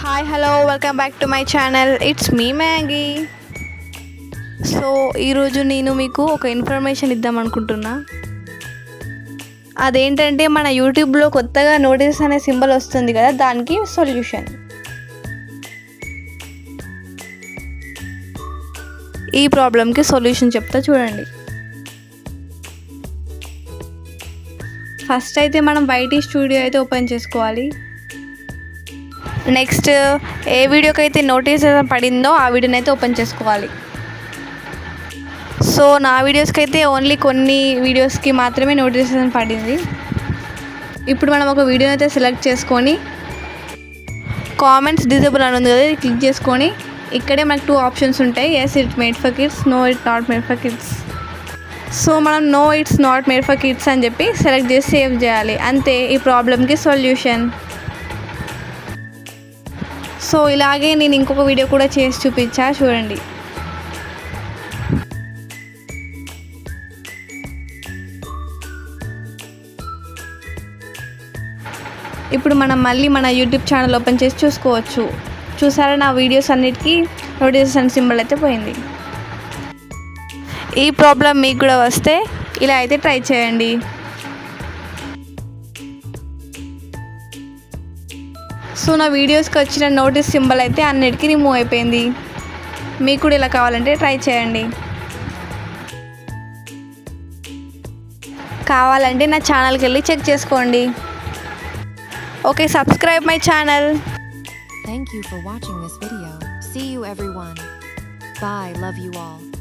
Hi hello welcome back to my channel. It's me Maggi. So ఈరోజు నేను మీకు ఒక ఇన్ఫర్మేషన్ ఇద్దాం అనుకుంటున్నా. అదేంటంటే మన యూట్యూబ్లో కొత్తగా నోటీస్ అనే సింబల్ వస్తుంది కదా, దానికి సొల్యూషన్. ఈ ప్రాబ్లంకి సొల్యూషన్ చెప్తా చూడండి. ఫస్ట్ అయితే మనం వైటీ స్టూడియో అయితే ఓపెన్ చేసుకోవాలి. నెక్స్ట్ ఏ వీడియోకి అయితే నోటీస్ పడిందో ఆ వీడియోని అయితే ఓపెన్ చేసుకోవాలి. సో నా వీడియోస్కి అయితే ఓన్లీ కొన్ని వీడియోస్కి మాత్రమే నోటిఫికేషన్ పడింది. ఇప్పుడు మనం ఒక వీడియోని అయితే సెలెక్ట్ చేసుకొని కామెంట్స్ డిజేబుల్ అని ఉంది కదా, ఇది క్లిక్ చేసుకొని ఇక్కడే మనకు 2 ఆప్షన్స్ ఉంటాయి. Yes it made for kids, no it not made for kids. So మనం no it's not made for kids అని చెప్పి సెలెక్ట్ చేసి సేవ్ చేయాలి. అంతే ఈ ప్రాబ్లమ్కి సొల్యూషన్. సో ఇలాగే నేను ఇంకొక వీడియో కూడా చేసి చూపించా చూడండి. ఇప్పుడు మనం మళ్ళీ మన యూట్యూబ్ ఛానల్ ఓపెన్ చేసి చూసుకోవచ్చు. చూసారా, నా వీడియోస్ అన్నిటికీ నోటిఫికేషన్ సింబల్ అయితే పోయింది. ఈ ప్రాబ్లం మీకు కూడా వస్తే ఇలా అయితే ట్రై చేయండి. సో నా వీడియోస్కి వచ్చిన నోటీస్ సింబల్ అయితే అన్నిటికీ రిమూవ్ అయిపోయింది. మీకు కూడా ఇలా కావాలంటే ట్రై చేయండి. కావాలంటే నా ఛానల్కి వెళ్ళి చెక్ చేసుకోండి. Okay, subscribe my channel. Thank you for watching this video. See you everyone. Bye. Love you all.